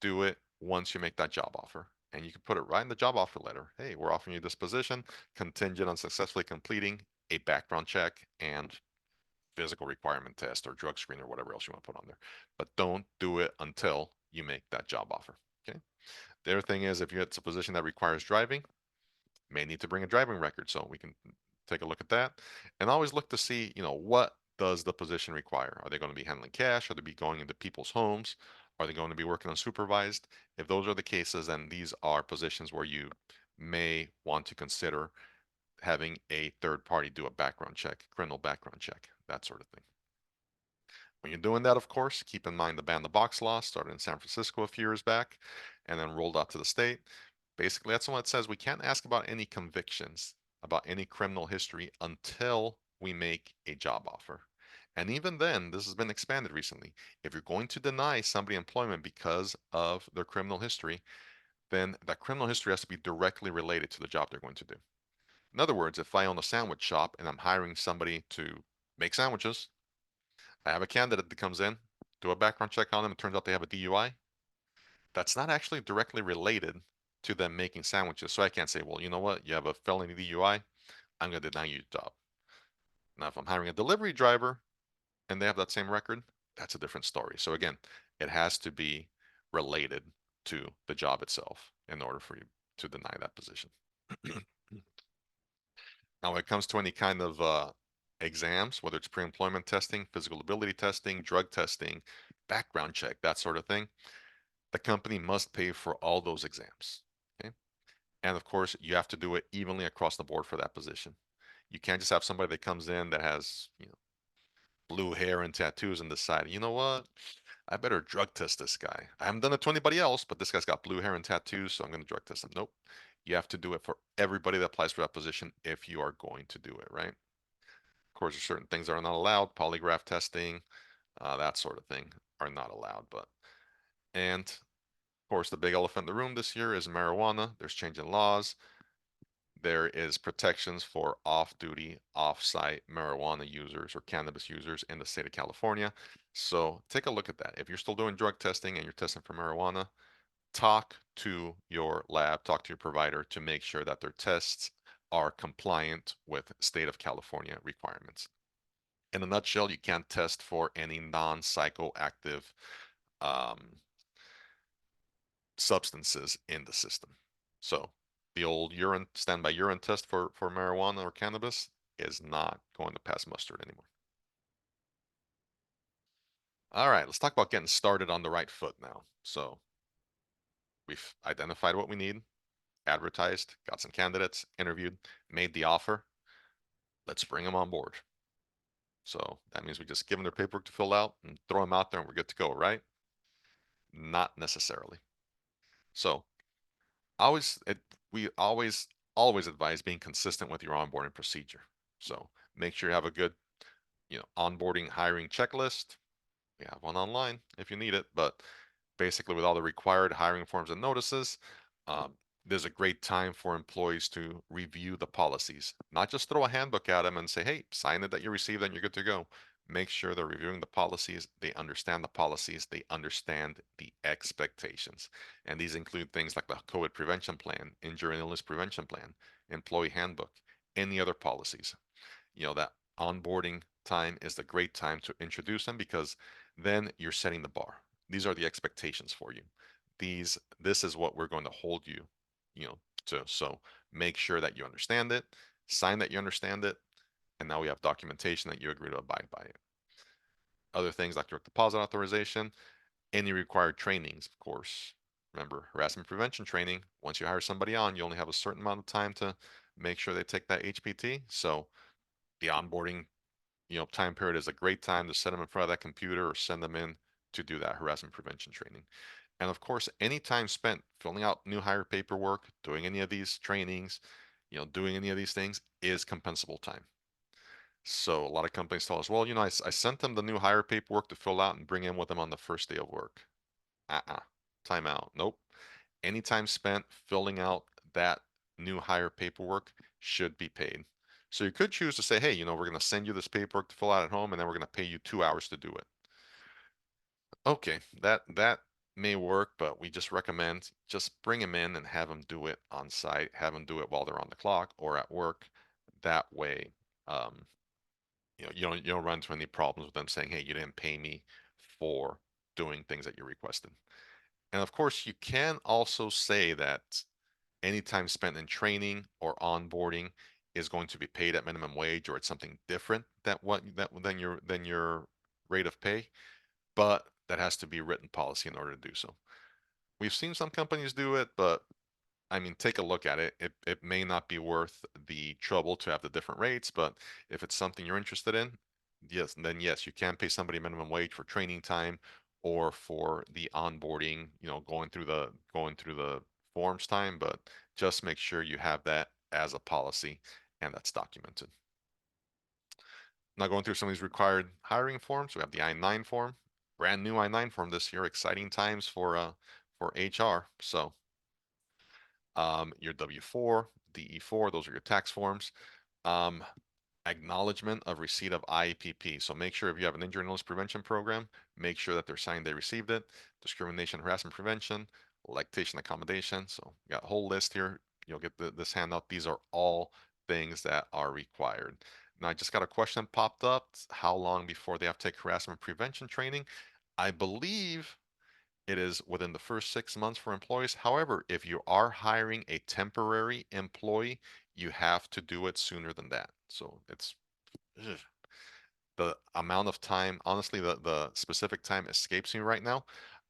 Do it once you make that job offer. And you can put it right in the job offer letter. Hey, we're offering you this position contingent on successfully completing a background check and physical requirement test or drug screen or whatever else you want to put on there. But don't do it until you make that job offer. Okay. The other thing is if it's a position that requires driving, may need to bring a driving record so we can take a look at that. And always look to see, what does the position require? Are they going to be handling cash? Are they be going into people's homes? Are they going to be working unsupervised? If those are the cases, then these are positions where you may want to consider having a third party do a background check, criminal background check, that sort of thing. When you're doing that, of course, keep in mind the ban the box law started in San Francisco a few years back and then rolled out to the state. Basically, that's the one that says we can't ask about any convictions, about any criminal history until we make a job offer. And even then, this has been expanded recently. If you're going to deny somebody employment because of their criminal history, then that criminal history has to be directly related to the job they're going to do. In other words, if I own a sandwich shop and I'm hiring somebody to make sandwiches, I have a candidate that comes in, do a background check on them, it turns out they have a DUI. That's not actually directly related to them making sandwiches. So I can't say, well, you know what, you have a felony DUI, I'm going to deny you your job. Now, if I'm hiring a delivery driver and they have that same record, that's a different story. So again, it has to be related to the job itself in order for you to deny that position. Now, when it comes to any kind of exams, whether it's pre-employment testing, physical ability testing, drug testing, background check, that sort of thing, the company must pay for all those exams. Okay. And of course, you have to do it evenly across the board for that position. You can't just have somebody that comes in that has, blue hair and tattoos and decide, you know what? I better drug test this guy. I haven't done it to anybody else, but this guy's got blue hair and tattoos, so I'm going to drug test him. Nope. You have to do it for everybody that applies for that position if you are going to do it, right? Of course, there's certain things that are not allowed. Polygraph testing, that sort of thing are not allowed. And of course, the big elephant in the room this year is marijuana. There's changing laws. There is protections for off-duty, off-site marijuana users or cannabis users in the state of California. So take a look at that. If you're still doing drug testing and you're testing for marijuana, talk to your lab, talk to your provider to make sure that their tests are compliant with state of California requirements. In a nutshell, you can't test for any non-psychoactive um, substances in the system. So the old urine standby urine test for marijuana or cannabis is not going to pass mustard anymore. All right, let's talk about getting started on the right foot now. So we've identified what we need, advertised, got some candidates, interviewed, made the offer. Let's bring them on board. So that means we just give them their paperwork to fill out and throw them out there and we're good to go, right? Not necessarily. So always we always advise being consistent with your onboarding procedure. So make sure you have a good, onboarding hiring checklist. We have one online if you need it, but basically with all the required hiring forms and notices, um, there's a great time for employees to review the policies. Not just throw a handbook at them and say, hey, sign it that you received and you're good to go. Make sure they're reviewing the policies, they understand the policies, they understand the expectations. And these include things like the COVID prevention plan, injury and illness prevention plan, employee handbook, any other policies. That onboarding time is the great time to introduce them because then you're setting the bar. These are the expectations for you. This is what we're going to hold you, you know, to. So make sure that you understand it, sign that you understand it, and now we have documentation that you agree to abide by it. Other things like direct deposit authorization, any required trainings, of course. Remember, harassment prevention training, once you hire somebody on, you only have a certain amount of time to make sure they take that HPT. So the onboarding, time period is a great time to set them in front of that computer or send them in to do that harassment prevention training. And of course, any time spent filling out new hire paperwork, doing any of these trainings, doing any of these things is compensable time. So a lot of companies tell us, well, I sent them the new hire paperwork to fill out and bring in with them on the first day of work. Time out. Nope. Any time spent filling out that new hire paperwork should be paid. So you could choose to say, hey, we're going to send you this paperwork to fill out at home, and then we're going to pay you 2 hours to do it. Okay, that may work, but we just recommend just bring them in and have them do it on site, have them do it while they're on the clock or at work. That way, um, you don't run into any problems with them saying, hey, you didn't pay me for doing things that you requested. And of course, you can also say that any time spent in training or onboarding is going to be paid at minimum wage, or it's something different than your rate of pay, but that has to be written policy in order to do so. We've seen some companies do it, but I mean, take a look at it. It may not be worth the trouble to have the different rates, but if it's something you're interested in, yes, you can pay somebody minimum wage for training time or for the onboarding, going through the forms time, but just make sure you have that as a policy and that's documented. Now going through some of these required hiring forms, we have the I-9 form, brand new I-9 form this year. Exciting times for HR. So your W-4, DE-4, those are your tax forms. Um, Acknowledgement of receipt of IEPP. So make sure if you have an injury and illness prevention program, make sure that they're signed they received it. Discrimination, harassment prevention, lactation accommodation. So we got a whole list here. You'll get this handout. These are all things that are required. Now I just got a question popped up. How long before they have to take harassment prevention training? I believe it is within the first 6 months for employees. However, if you are hiring a temporary employee, you have to do it sooner than that. So it's ugh, the amount of time, honestly, the specific time escapes me right now.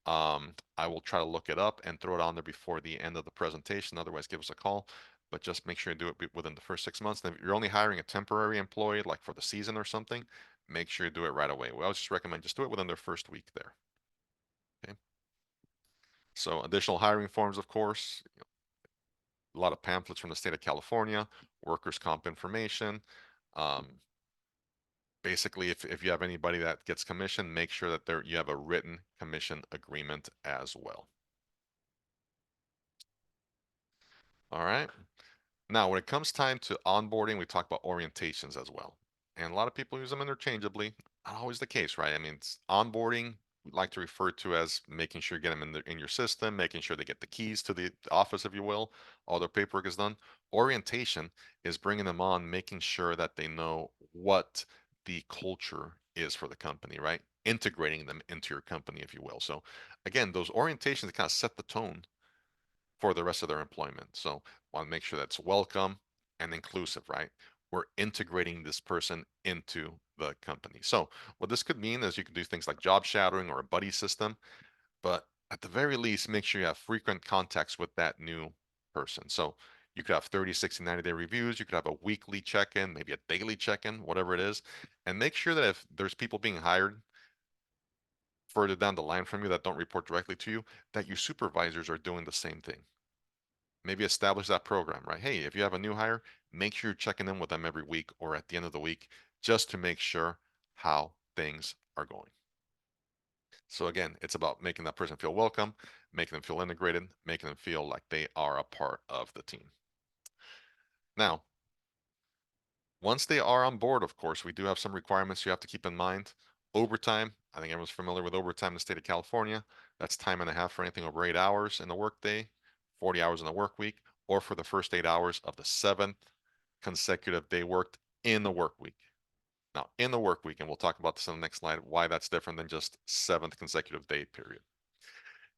I will try to look it up and throw it on there before the end of the presentation. Otherwise, give us a call. But just make sure you do it within the first 6 months. And if you're only hiring a temporary employee, like for the season or something, make sure you do it right away. Well, I would just recommend just do it within their first week there. Okay. So additional hiring forms, of course, a lot of pamphlets from the state of California, workers' comp information. Um, Basically, if you have anybody that gets commission, make sure that you have a written commission agreement as well. All right. Now, when it comes time to onboarding, we talk about orientations as well. And a lot of people use them interchangeably. Not always the case, right? I mean, it's onboarding, we like to refer to as making sure you get them in your system, making sure they get the keys to the office, if you will, all their paperwork is done. Orientation is bringing them on, making sure that they know what the culture is for the company, right? Integrating them into your company, if you will. So again, those orientations kind of set the tone for the rest of their employment. So want to make sure that's welcome and inclusive, right? We're integrating this person into the company. So what this could mean is you can do things like job shadowing or a buddy system, but at the very least, make sure you have frequent contacts with that new person. So you could have 30, 60, 90-day reviews. You could have a weekly check-in, maybe a daily check-in, whatever it is. And make sure that if there's people being hired further down the line from you that don't report directly to you, that your supervisors are doing the same thing. Maybe establish that program, right? Hey, if you have a new hire, make sure you're checking in with them every week or at the end of the week just to make sure how things are going. So again, it's about making that person feel welcome, making them feel integrated, making them feel like they are a part of the team. Now, once they are on board, of course, we do have some requirements you have to keep in mind. Overtime, I think everyone's familiar with overtime in the state of California. That's time and a half for anything over 8 hours in the workday, 40 hours in the work week, or for the first 8 hours of the seventh consecutive day worked in the work week. Now, in the work week, and we'll talk about this in the next slide, why that's different than just seventh consecutive day period.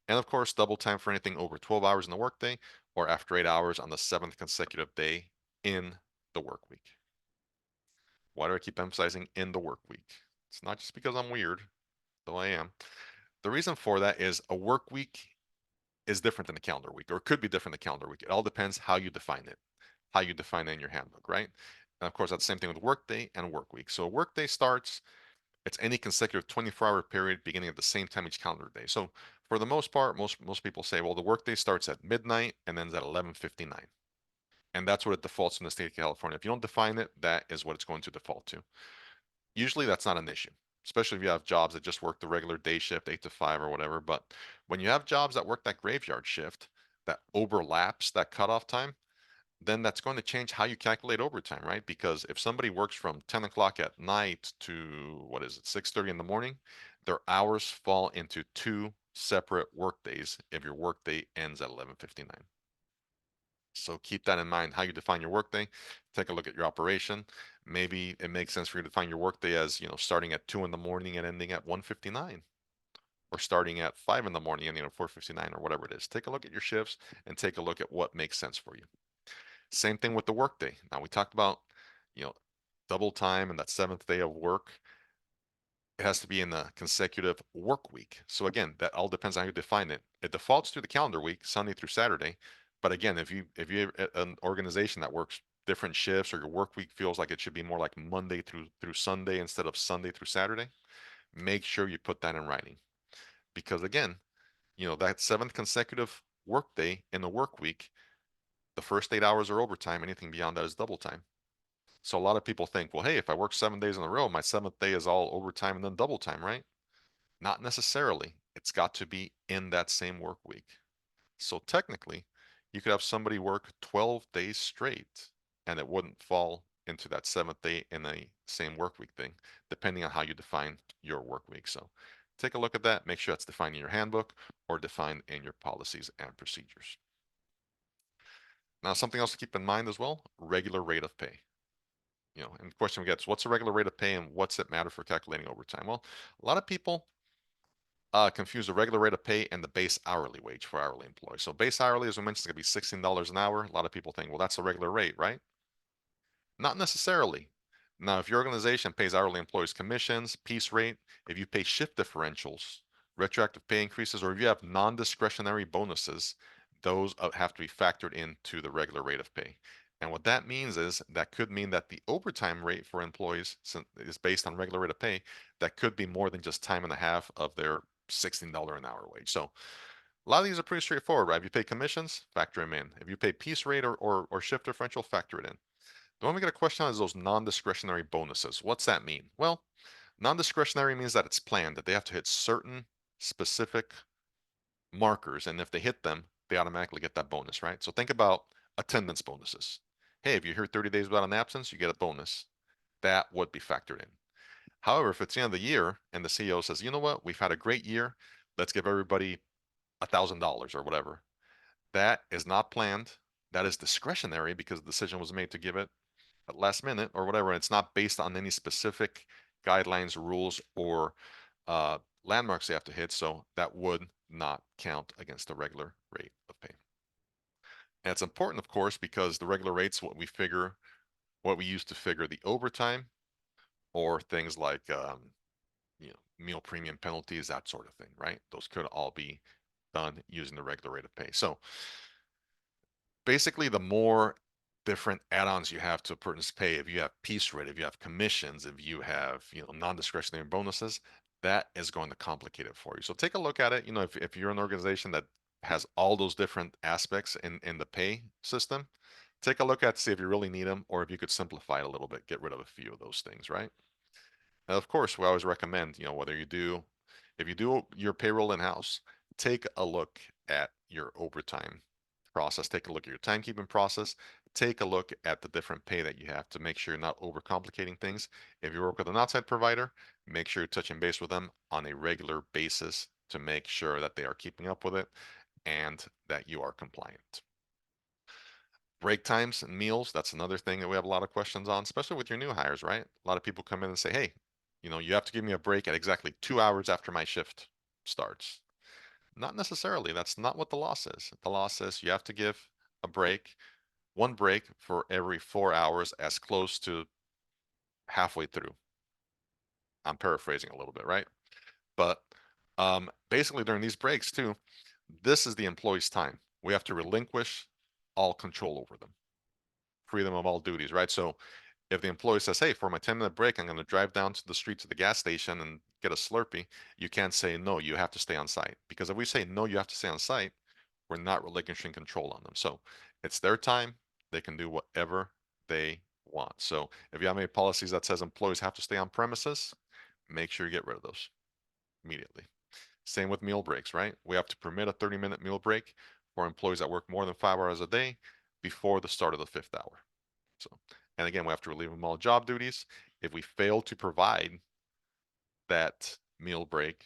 And of course, double time for anything over 12 hours in the workday or after 8 hours on the seventh consecutive day in the work week. Why do I keep emphasizing in the work week? It's not just because I'm weird, though I am. The reason for that is a work week is different than a calendar week, or it could be different than a calendar week. It all depends how you define it, how you define it in your handbook, right? And of course, that's the same thing with workday and work week. So a workday starts, it's any consecutive 24-hour period beginning at the same time each calendar day. So for the most part, most people say, well, the workday starts at midnight and ends at 11:59. And that's what it defaults in the state of California. If you don't define it, that is what it's going to default to. Usually that's not an issue, especially if you have jobs that just work the regular day shift, 8 to 5 or whatever. But when you have jobs that work that graveyard shift that overlaps that cutoff time, then that's going to change how you calculate overtime, right? Because if somebody works from 10 o'clock at night to what is it, 6:30 in the morning, their hours fall into two separate work days if your workday ends at 11:59. So keep that in mind how you define your workday. Take a look at your operation. Maybe it makes sense for you to define your workday as, starting at 2 in the morning and ending at 1:59, or starting at 5 in the morning and 4:59 or whatever it is. Take a look at your shifts and take a look at what makes sense for you. Same thing with the workday. Now we talked about, you know, double time and that seventh day of work. It has to be in the consecutive work week. So again, that all depends on how you define it. It defaults to the calendar week, Sunday through Saturday. But again, if you have an organization that works different shifts, or your work week feels like it should be more like Monday through Sunday instead of Sunday through Saturday, make sure you put that in writing. Because again, that seventh consecutive work day in the work week, the first 8 hours are overtime. Anything beyond that is double time. So a lot of people think, well, hey, if I work 7 days in a row, my seventh day is all overtime and then double time, right? Not necessarily. It's got to be in that same work week. So technically, you could have somebody work 12 days straight and it wouldn't fall into that seventh day in the same work week thing, depending on how you define your work week. So take a look at that. Make sure that's defined in your handbook or defined in your policies and procedures. Now, something else to keep in mind as well, regular rate of pay. And the question we get is what's the regular rate of pay and what's it matter for calculating overtime? Well, a lot of people confuse the regular rate of pay and the base hourly wage for hourly employees. So base hourly, as we mentioned, is going to be $16 an hour. A lot of people think, well, that's the regular rate, right? Not necessarily. Now, if your organization pays hourly employees commissions, piece rate, if you pay shift differentials, retroactive pay increases, or if you have non-discretionary bonuses, those have to be factored into the regular rate of pay. And what that means is that could mean that the overtime rate for employees is based on regular rate of pay. That could be more than just time and a half of their $16 an hour wage. So a lot of these are pretty straightforward, right? If you pay commissions, factor them in. If you pay piece rate or shift differential, factor it in. The one we get a question on is those non-discretionary bonuses. What's that mean? Well, non-discretionary means that it's planned, that they have to hit certain specific markers, and if they hit them, they automatically get that bonus, right? So think about attendance bonuses. Hey, if you're here 30 days without an absence, you get a bonus. That would be factored in. However, if it's the end of the year and the CEO says, you know what, we've had a great year, let's give everybody $1,000 or whatever. That is not planned. That is discretionary because the decision was made to give it at last minute or whatever. It's not based on any specific guidelines, rules, or landmarks they have to hit. So that would not count against the regular rate of pay. And it's important, of course, because the regular rate's what we use to figure the overtime or things like meal premium penalties, that sort of thing, right? Those could all be done using the regular rate of pay. So basically, the more different add-ons you have to a person's pay, if you have piece rate, if you have commissions, if you have non-discretionary bonuses, that is going to complicate it for you. So take a look at it. If you're an organization that has all those different aspects in the pay system, take a look at see if you really need them or if you could simplify it a little bit, get rid of a few of those things, right? Now, of course, we always recommend, whether if you do your payroll in-house, take a look at your overtime process, take a look at your timekeeping process, take a look at the different pay that you have to make sure you're not overcomplicating things. If you work with an outside provider, make sure you're touching base with them on a regular basis to make sure that they are keeping up with it and that you are compliant. Break times and meals, that's another thing that we have a lot of questions on, especially with your new hires, right? A lot of people come in and say, hey, you have to give me a break at exactly 2 hours after my shift starts. Not necessarily. That's not what the law says. The law says you have to give a break, one break for every 4 hours, as close to halfway through. I'm paraphrasing a little bit, right? But basically, during these breaks, too, this is the employee's time. We have to relinquish all control over them, free them of all duties, right? So if the employee says, hey, for my 10-minute break, I'm going to drive down to the street to the gas station and get a Slurpee, you can't say, no, you have to stay on site. Because if we say, no, you have to stay on site, we're not relinquishing control on them. So it's their time. They can do whatever they want. So if you have any policies that says employees have to stay on premises, make sure you get rid of those immediately. Same with meal breaks, right? We have to permit a 30-minute meal break for employees that work more than 5 hours a day before the start of the fifth hour. So, and again, we have to relieve them all job duties. If we fail to provide that meal break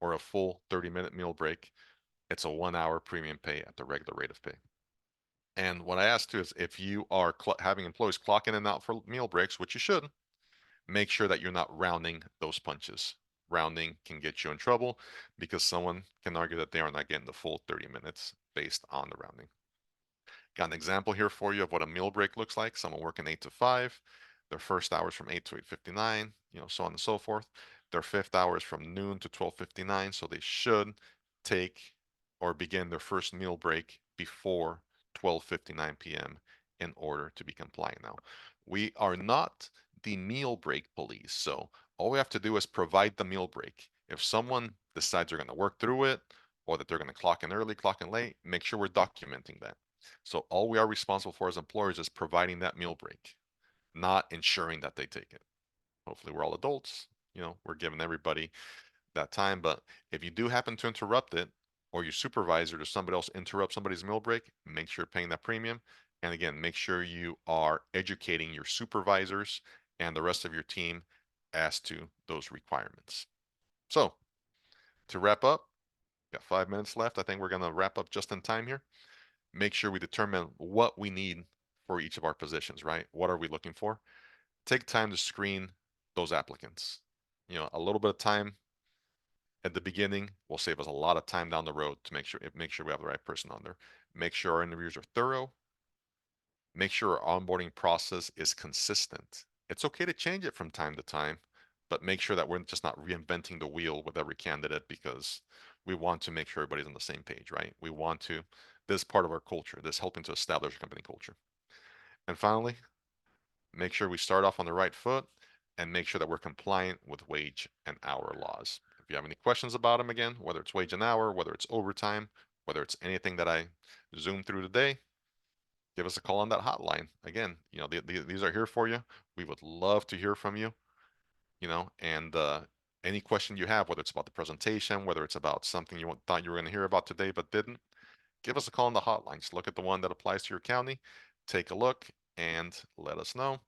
or a full 30-minute meal break, it's a 1 hour premium pay at the regular rate of pay. And what I ask too is if you are having employees clock in and out for meal breaks, which you should, make sure that you're not rounding those punches. Rounding can get you in trouble because someone can argue that they are not getting the full 30 minutes based on the rounding. Got an example here for you of what a meal break looks like. Someone working 8 to 5, their first hours from 8 to 8:59, so on and so forth. Their fifth hours from noon to 12:59, so they should take or begin their first meal break before 12:59 p.m. in order to be compliant. Now, we are not the meal break police, so all we have to do is provide the meal break. If someone decides they're going to work through it or that they're going to clock in early, clock in late, make sure we're documenting that. So all we are responsible for as employers is providing that meal break. not ensuring that they take it. Hopefully we're all adults, we're giving everybody that time. But if you do happen to interrupt it, or your supervisor or somebody else interrupt somebody's meal break, make sure you're paying that premium. And again, make sure you are educating your supervisors and the rest of your team as to those requirements. So to wrap up, got 5 minutes left. I think we're going to wrap up just in time here. Make sure we determine what we need for each of our positions, right? What are we looking for? Take time to screen those applicants. A little bit of time at the beginning will save us a lot of time down the road to make sure we have the right person on there. Make sure our interviews are thorough. Make sure our onboarding process is consistent. It's okay to change it from time to time, but make sure that we're just not reinventing the wheel with every candidate, because we want to make sure everybody's on the same page, right? This is part of our culture, this helping to establish a company culture. And finally, make sure we start off on the right foot and make sure that we're compliant with wage and hour laws. If you have any questions about them, again, whether it's wage and hour, whether it's overtime, whether it's anything that I zoomed through today, give us a call on that hotline. Again, these are here for you. We would love to hear from you, and any question you have, whether it's about the presentation, whether it's about something you thought you were going to hear about today but didn't, give us a call on the hotline. Just look at the one that applies to your county, take a look, and let us know.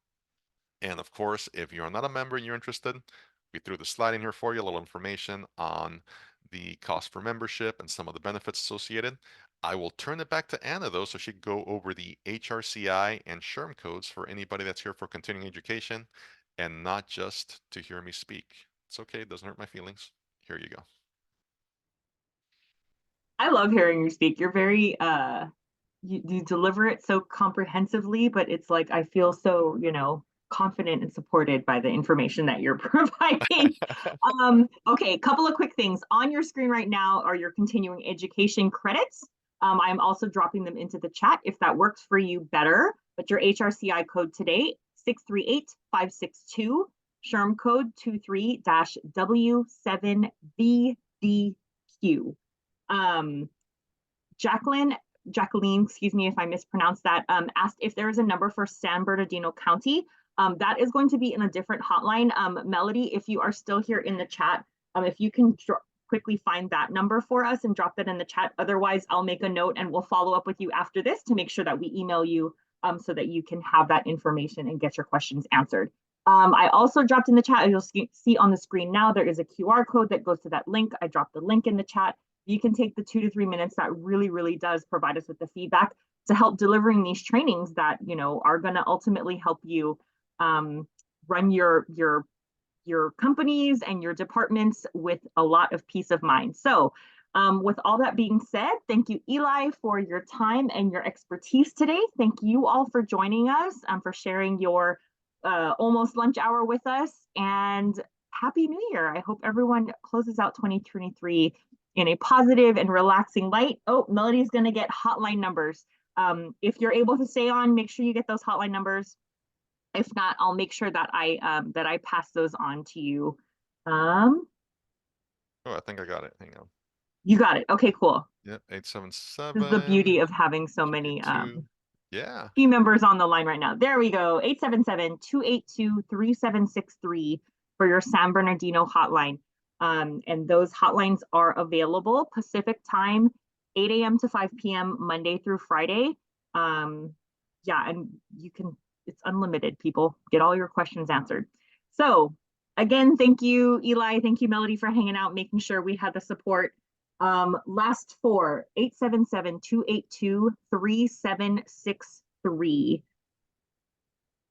And of course, if you're not a member and you're interested, we threw the slide in here for you, a little information on the cost for membership and some of the benefits associated. I will turn it back to Anna though, so she can go over the HRCI and SHRM codes for anybody that's here for continuing education and not just to hear me speak. It's okay, it doesn't hurt my feelings. Here you go. I love hearing you speak. You're very you deliver it so comprehensively, but it's like I feel so, confident and supported by the information that you're providing. Okay, a couple of quick things. On your screen right now are your continuing education credits. I'm also dropping them into the chat if that works for you better. But your HRCI code today, 638562, SHRM code 23-W7BDQ. Jacqueline, excuse me if I mispronounced that, asked if there is a number for San Bernardino County. That is going to be in a different hotline. Melody, if you are still here in the chat, if you can quickly find that number for us and drop that in the chat. Otherwise, I'll make a note and we'll follow up with you after this to make sure that we email you so that you can have that information and get your questions answered. I also dropped in the chat, as you'll see on the screen now, there is a QR code that goes to that link. I dropped the link in the chat. You can take the 2 to 3 minutes. That really, really does provide us with the feedback to help delivering these trainings that, are going to ultimately help you run your companies and your departments with a lot of peace of mind. So with all that being said, thank you, Eli, for your time and your expertise today. Thank you all for joining us, for sharing your almost lunch hour with us, and Happy New Year. I hope everyone closes out 2023 in a positive and relaxing light. Oh, Melody's going to get hotline numbers. If you're able to stay on, make sure you get those hotline numbers. If not, I'll make sure that I pass those on to you. Oh, I think I got it. Hang on. You got it. Okay, cool. Yep, This is the beauty 877 of having so many 282. Yeah. team members on the line right now. There we go. 877-282-3763 for your San Bernardino hotline. And those hotlines are available Pacific time, 8 a.m. to 5 p.m. Monday through Friday. Yeah, and it's unlimited, people. Get all your questions answered. So again, thank you, Eli. Thank you, Melody, for hanging out, making sure we had the support. Last four, 877-282-3763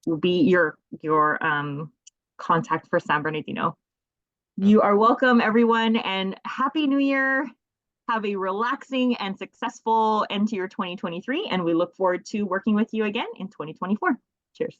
will be your contact for San Bernardino. You are welcome, everyone, and Happy New Year. Have a relaxing and successful end to your 2023, and we look forward to working with you again in 2024. Cheers.